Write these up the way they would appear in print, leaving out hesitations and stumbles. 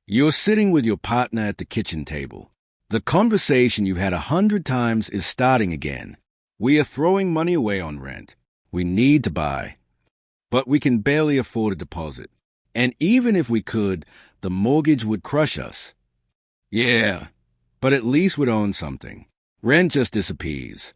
You're sitting with your partner at the kitchen table. The conversation you've had 100 times is starting again. We are throwing money away on rent. We need to buy. But we can barely afford a deposit. And even if we could, the mortgage would crush us. Yeah, but at least we'd own something. Rent just disappears.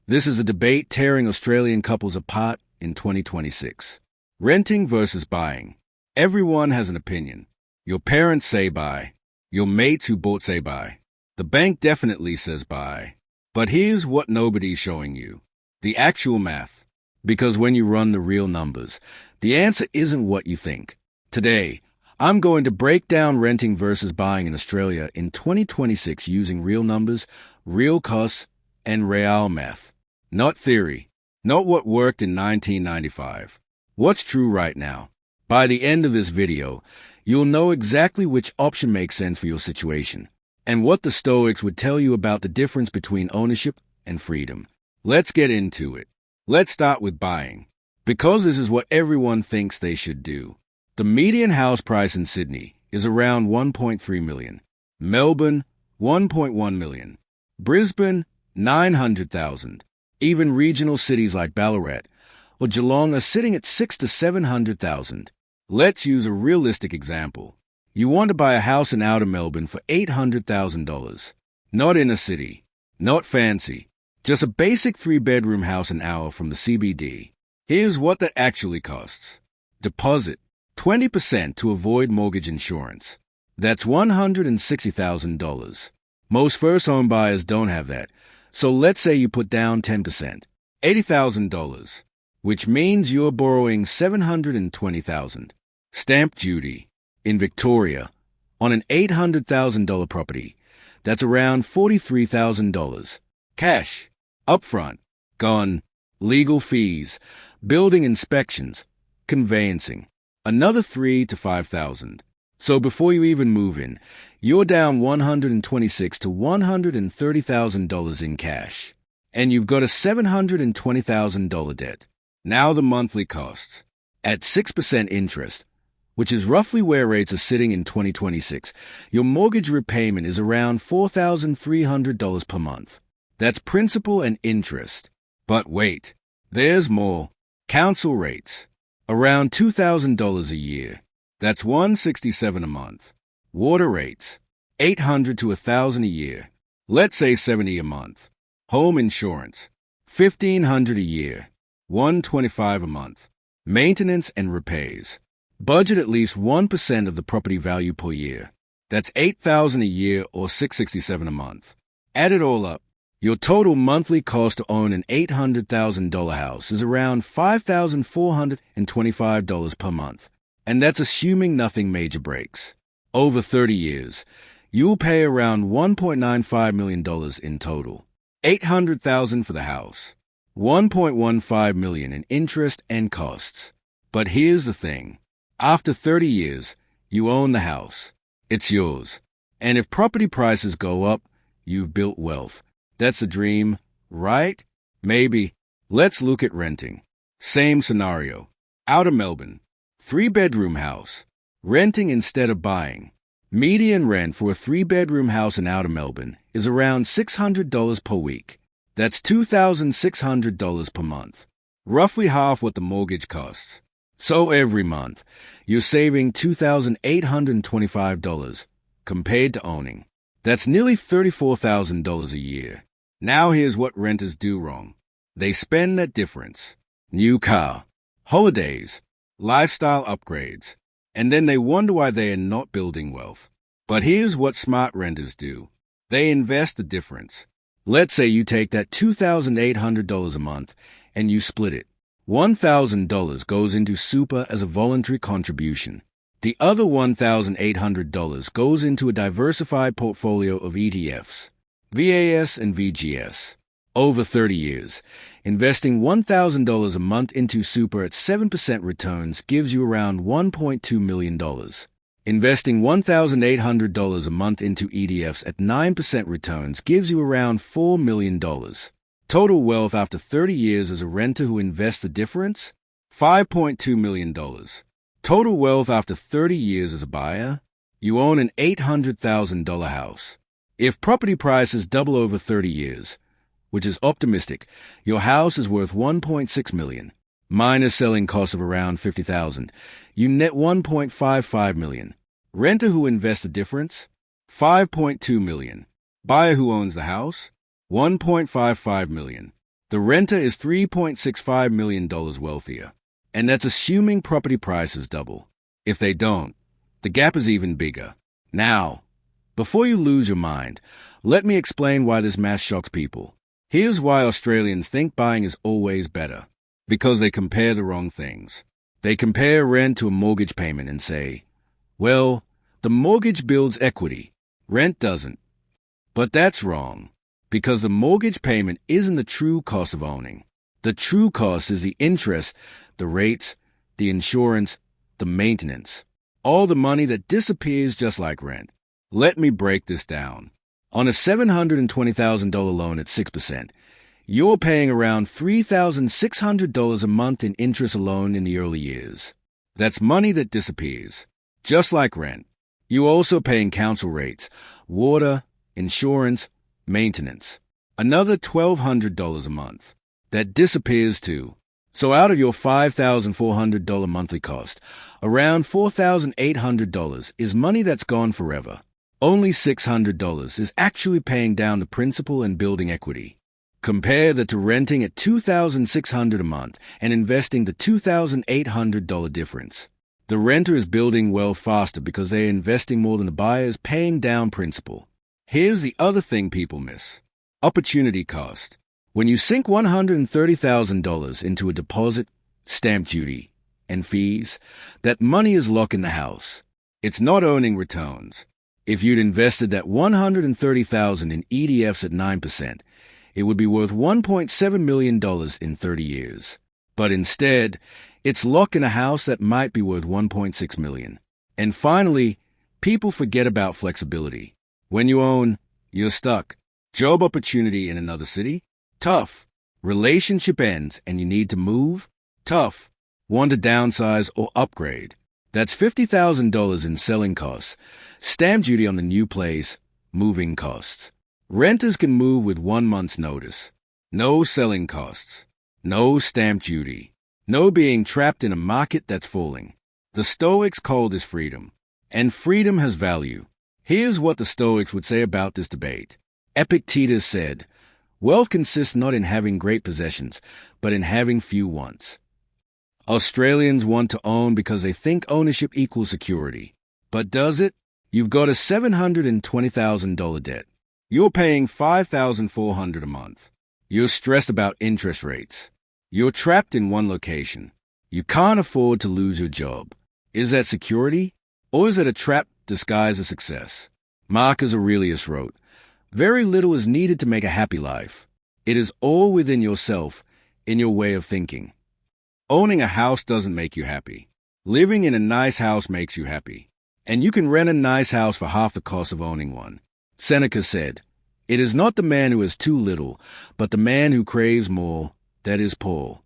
This is a debate tearing Australian couples apart in 2026. Renting versus buying. Everyone has an opinion. Your parents say buy. Your mates who bought say buy. The bank definitely says buy. But here's what nobody's showing you. The actual math. Because when you run the real numbers, the answer isn't what you think. Today, I'm going to break down renting versus buying in Australia in 2026 using real numbers, real costs, and real math. Not theory. Not what worked in 1995. What's true right now. By the end of this video, you'll know exactly which option makes sense for your situation, and what the Stoics would tell you about the difference between ownership and freedom. Let's get into it. Let's start with buying, because this is what everyone thinks they should do. The median house price in Sydney is around 1.3 million. Melbourne, 1.1 million. Brisbane, 900,000. Even regional cities like Ballarat or Geelong are sitting at 600,000 to 700,000. Let's use a realistic example. You want to buy a house in outer Melbourne for $800,000. Not in a city, not fancy, just a basic 3-bedroom house an hour from the CBD. Here's what that actually costs. Deposit, 20% to avoid mortgage insurance. That's $160,000. Most first home buyers don't have that, so let's say you put down 10%, $80,000, which means you're borrowing $720,000. Stamp duty. In Victoria, on an $800,000 property, that's around $43,000. Cash, upfront, gone, legal fees, building inspections, conveyancing, another $3,000 to $5,000. So before you even move in, you're down $126,000 to $130,000 in cash, and you've got a $720,000 debt. Now the monthly costs. At 6% interest, which is roughly where rates are sitting in 2026, your mortgage repayment is around $4,300 per month. That's principal and interest. But wait, there's more. Council rates. Around $2,000 a year. That's $167 a month. Water rates. $800 to $1,000 a year. Let's say $70 a month. Home insurance. $1,500 a year. $125 a month. Maintenance and repairs. Budget at least 1% of the property value per year. That's $8,000 a year or $667 a month. Add it all up. Your total monthly cost to own an $800,000 house is around $5,425 per month. And that's assuming nothing major breaks. Over 30 years, you'll pay around $1.95 million in total. $800,000 for the house. $1.15 million in interest and costs. But here's the thing. After 30 years, you own the house. It's yours. And if property prices go up, you've built wealth. That's a dream, right? Maybe. Let's look at renting. Same scenario. Outer Melbourne. 3-bedroom house. Renting instead of buying. Median rent for a 3-bedroom house in outer Melbourne is around $600 per week. That's $2,600 per month. Roughly half what the mortgage costs. So every month, you're saving $2,825 compared to owning. That's nearly $34,000 a year. Now here's what renters do wrong. They spend that difference. New car, holidays, lifestyle upgrades, and then they wonder why they are not building wealth. But here's what smart renters do. They invest the difference. Let's say you take that $2,800 a month and you split it. $1,000 goes into super as a voluntary contribution. The other $1,800 goes into a diversified portfolio of ETFs, VAS and VGS. Over 30 years, investing $1,000 a month into super at 7% returns gives you around $1.2 million. Investing $1,800 a month into ETFs at 9% returns gives you around $4 million. Total wealth after 30 years as a renter who invests the difference? $5.2 million. Total wealth after 30 years as a buyer? You own an $800,000 house. If property prices double over 30 years, which is optimistic, your house is worth $1.6 million. Minus selling costs of around $50,000. You net $1.55 million. Renter who invests the difference? $5.2 million. Buyer who owns the house? $1.55 million. The renter is $3.65 million wealthier. And that's assuming property prices double. If they don't, the gap is even bigger. Now, before you lose your mind, let me explain why this math shocks people. Here's why Australians think buying is always better. Because they compare the wrong things. They compare rent to a mortgage payment and say, well, the mortgage builds equity, rent doesn't. But that's wrong, because the mortgage payment isn't the true cost of owning. The true cost is the interest, the rates, the insurance, the maintenance, all the money that disappears just like rent. Let me break this down. On a $720,000 loan at 6%, you're paying around $3,600 a month in interest alone in the early years. That's money that disappears, just like rent. You're also paying council rates, water, insurance, maintenance. Another $1,200 a month. That disappears too. So out of your $5,400 monthly cost, around $4,800 is money that's gone forever. Only $600 is actually paying down the principal and building equity. Compare that to renting at $2,600 a month and investing the $2,800 difference. The renter is building wealth faster because they are investing more than the buyer is paying down principal. Here's the other thing people miss. Opportunity cost. When you sink $130,000 into a deposit, stamp duty, and fees, that money is locked in the house. It's not owning returns. If you'd invested that $130,000 in ETFs at 9%, it would be worth $1.7 million in 30 years. But instead, it's locked in a house that might be worth $1.6 million. And finally, people forget about flexibility. When you own, you're stuck. Job opportunity in another city? Tough. Relationship ends and you need to move? Tough. Want to downsize or upgrade? That's $50,000 in selling costs. Stamp duty on the new place, moving costs. Renters can move with 1 month's notice. No selling costs. No stamp duty. No being trapped in a market that's falling. The Stoics call this freedom. And freedom has value. Here's what the Stoics would say about this debate. Epictetus said, wealth consists not in having great possessions, but in having few wants. Australians want to own because they think ownership equals security. But does it? You've got a $720,000 debt. You're paying $5,400 a month. You're stressed about interest rates. You're trapped in one location. You can't afford to lose your job. Is that security? Or is it a trap disguised as success? Marcus Aurelius wrote, very little is needed to make a happy life. It is all within yourself, in your way of thinking. Owning a house doesn't make you happy. Living in a nice house makes you happy. And you can rent a nice house for half the cost of owning one. Seneca said, it is not the man who has too little, but the man who craves more, that is poor.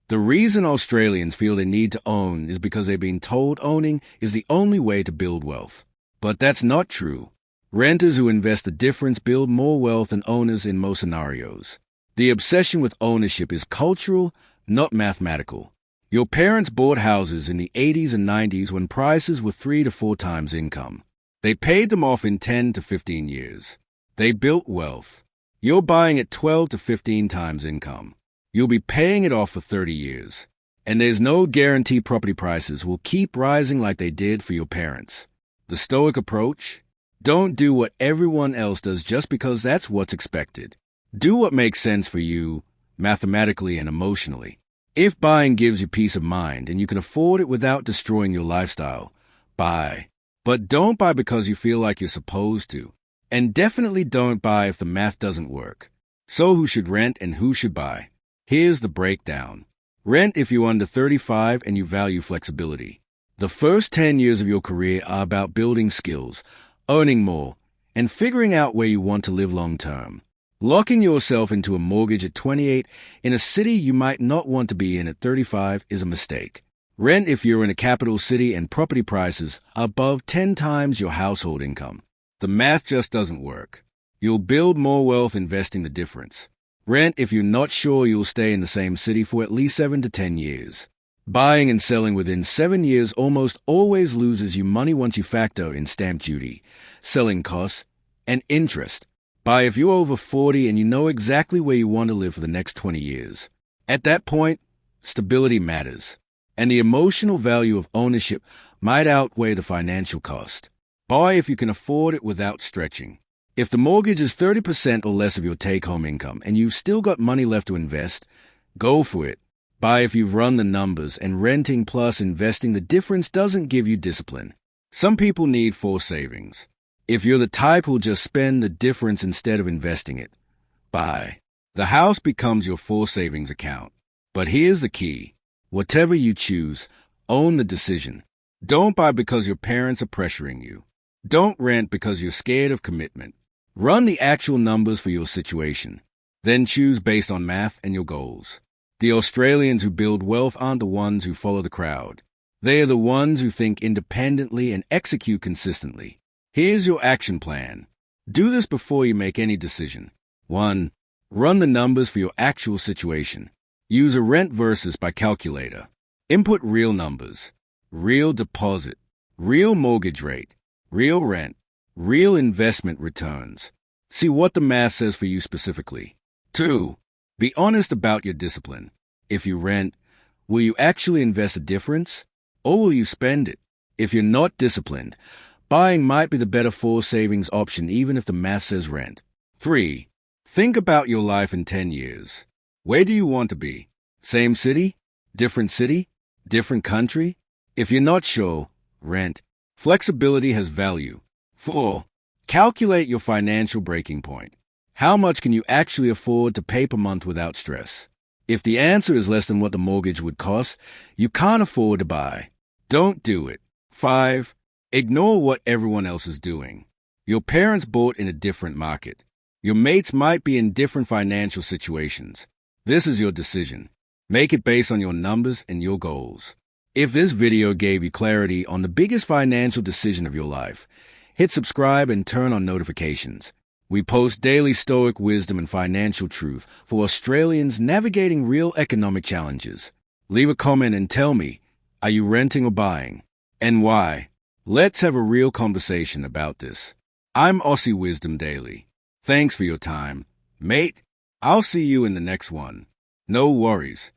The reason Australians feel they need to own is because they've been told owning is the only way to build wealth. But that's not true. Renters who invest the difference build more wealth than owners in most scenarios. The obsession with ownership is cultural, not mathematical. Your parents bought houses in the 80s and 90s when prices were 3 to 4 times income. They paid them off in 10 to 15 years. They built wealth. You're buying at 12 to 15 times income. You'll be paying it off for 30 years. And there's no guarantee property prices will keep rising like they did for your parents. The Stoic approach? Don't do what everyone else does just because that's what's expected. Do what makes sense for you, mathematically and emotionally. If buying gives you peace of mind and you can afford it without destroying your lifestyle, buy. But don't buy because you feel like you're supposed to. And definitely don't buy if the math doesn't work. So who should rent and who should buy? Here's the breakdown. Rent if you're under 35 and you value flexibility. The first 10 years of your career are about building skills, earning more, and figuring out where you want to live long term. Locking yourself into a mortgage at 28 in a city you might not want to be in at 35 is a mistake. Rent if you're in a capital city and property prices are above 10 times your household income. The math just doesn't work. You'll build more wealth investing the difference. Rent if you're not sure you'll stay in the same city for at least 7 to 10 years. Buying and selling within 7 years almost always loses you money once you factor in stamp duty, selling costs, and interest. Buy if you're over 40 and you know exactly where you want to live for the next 20 years. At that point, stability matters, and the emotional value of ownership might outweigh the financial cost. Buy if you can afford it without stretching. If the mortgage is 30% or less of your take-home income and you've still got money left to invest, go for it. Buy if you've run the numbers and renting plus investing the difference doesn't give you discipline. Some people need forced savings. If you're the type who'll just spend the difference instead of investing it, buy. The house becomes your forced savings account. But here's the key. Whatever you choose, own the decision. Don't buy because your parents are pressuring you. Don't rent because you're scared of commitment. Run the actual numbers for your situation. Then choose based on math and your goals. The Australians who build wealth aren't the ones who follow the crowd. They are the ones who think independently and execute consistently. Here's your action plan. Do this before you make any decision. 1. Run the numbers for your actual situation. Use a rent versus by calculator. Input real numbers. Real deposit. Real mortgage rate. Real rent. Real investment returns. See what the math says for you specifically. 2. Be honest about your discipline. If you rent, will you actually invest the difference, or will you spend it? If you're not disciplined, buying might be the better forced savings option even if the math says rent. 3. Think about your life in 10 years. Where do you want to be? Same city? Different city? Different country? If you're not sure, rent. Flexibility has value. 4. Calculate your financial breaking point. How much can you actually afford to pay per month without stress? If the answer is less than what the mortgage would cost, you can't afford to buy. Don't do it. 5. Ignore what everyone else is doing. Your parents bought in a different market. Your mates might be in different financial situations. This is your decision. Make it based on your numbers and your goals. If this video gave you clarity on the biggest financial decision of your life, hit subscribe and turn on notifications. We post daily Stoic wisdom and financial truth for Australians navigating real economic challenges. Leave a comment and tell me, are you renting or buying? And why? Let's have a real conversation about this. I'm Aussie Wisdom Daily. Thanks for your time. Mate, I'll see you in the next one. No worries.